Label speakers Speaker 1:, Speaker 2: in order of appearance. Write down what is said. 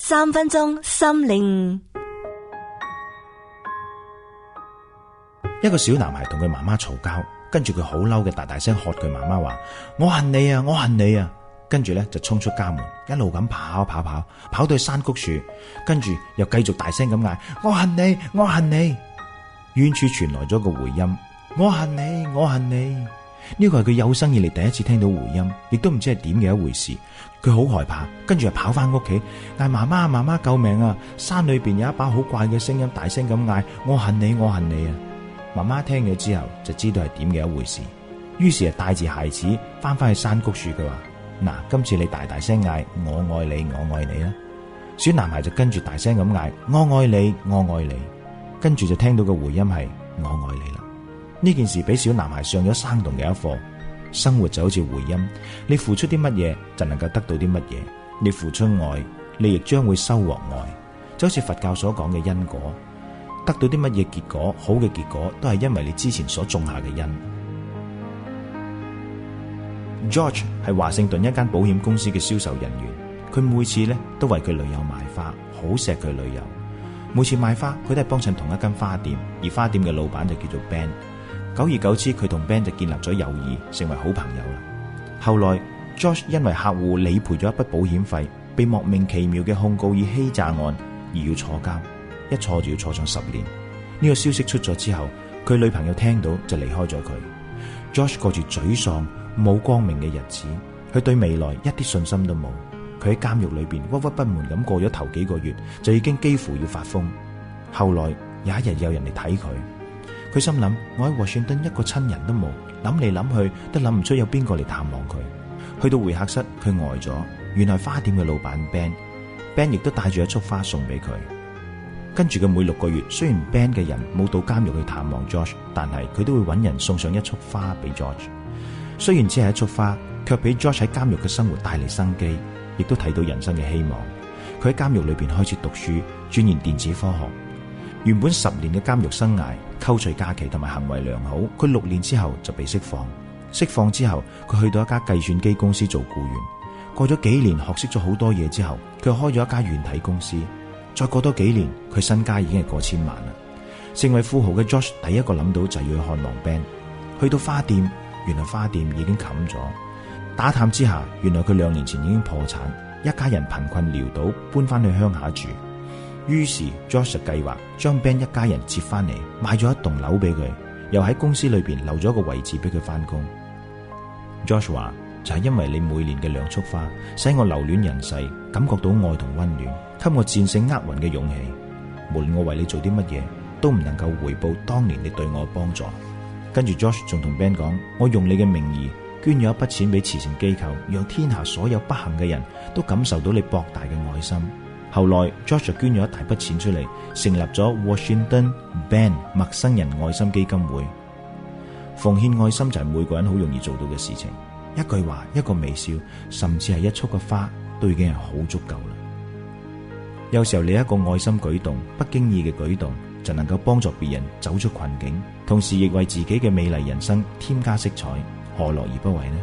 Speaker 1: 3分鐘心領悟。
Speaker 2: 一個小男孩同佢媽媽嘈交，跟住佢好嬲嘅大大聲喝佢媽媽話：我恨你啊，我恨你啊！跟住咧就衝出家門，一路咁跑到去山谷樹，跟住又繼續大聲咁嗌：我恨你，我恨你！遠處傳來咗個回音：我恨你，我恨你！呢個係佢有生以嚟第一次聽到回音，亦都唔知係點嘅一回事。佢好害怕，跟住又跑翻屋企，嗌媽媽，媽媽救命啊！山裏邊有一把好怪嘅聲音，大聲咁嗌：我恨你，我恨你啊！媽媽聽咗之後就知道係點嘅一回事，於是就帶住孩子翻去山谷樹。佢話：嗱，今次你大大聲嗌我愛你，我愛你啦！小男孩就跟住大聲咁嗌：我愛你，我愛你！跟住就聽到個回音係我愛你啦！呢件事俾小男孩上咗生動嘅一課，生活就好似回音，你付出啲乜嘢就能夠得到啲乜嘢，你付出愛，你亦將會收穫愛，就好似佛教所講嘅因果。得到啲乜嘢結果，好嘅結果都係因為你之前所種下嘅因。George 係華盛頓一間保險公司嘅銷售人員，佢每次咧都為佢女友買花，好錫佢女友。每次買花，佢都係幫襯同一間花店，而花店嘅老闆就叫做 Ben。久而久之，佢同 Ben 就建立咗友誼，成為好朋友啦。後來 George 因為客戶理賠咗一筆保險費，被莫名其妙嘅控告以欺詐案而要坐監。一坐就要坐上10年。呢個消息出咗之後，佢女朋友聽到就離開咗佢。George 過住沮喪冇光明嘅日子，佢對未來一啲信心都冇。佢喺監獄裏邊鬱鬱不悶咁過咗頭幾個月，就已經幾乎要發瘋。後來有一日有人嚟睇佢，佢心諗：我喺華盛頓一個親人都冇，諗嚟諗去都諗唔出有邊個嚟探望佢。去到會客室，佢呆咗。原來花店嘅老闆 Ben 亦都帶住一束花送俾佢。跟住嘅每6個月，雖然 Ben 嘅人冇到監獄去探望 George， 但係佢都會揾人送上一束花俾 George。雖然只係一束花，卻俾 George 喺監獄嘅生活帶嚟生機，亦都睇到人生嘅希望。佢喺監獄裏邊開始讀書，鑽研電子科學。原本10年嘅監獄生涯，扣除假期同埋行為良好，佢6年之後就被釋放。釋放之後，佢去到一家計算機公司做僱員。過咗幾年，學識咗好多嘢之後，佢開咗一家軟體公司。再過多幾年，佢身家已經係過千萬啦。成為富豪嘅 George 第一個諗到就要去看望 Ben。去到花店，原來花店已經冚咗。打探之下，原來佢2年前已經破產，一家人貧困潦倒，搬翻去鄉下住。於是 George 就計劃將 Ben 一家人接翻嚟，買咗一棟樓俾佢，又喺公司裏邊留咗一個位置俾佢翻工。George 話：就係因為你每年嘅2束花，使我留戀人世，感覺到愛同溫暖，給我戰勝厄運嘅勇氣。無論我為你做啲乜嘢，都唔能夠回報當年你對我嘅幫助。跟住 George 仲同 Ben 講：我用你嘅名義捐咗一筆錢俾慈善機構，讓天下所有不幸嘅人都感受到你博大嘅愛心。後來 George 就捐咗一大筆錢出嚟，成立咗 Washington Ben 陌生人愛心基金會。奉獻愛心就係每個人好容易做到嘅事情。一句話，一個微笑，甚至係一束嘅花，都已經係好足夠啦。有時候你一個愛心舉動，不經意嘅舉動，就能夠幫助別人走出困境，同時亦為自己嘅美麗人生添加色彩，何樂而不為呢？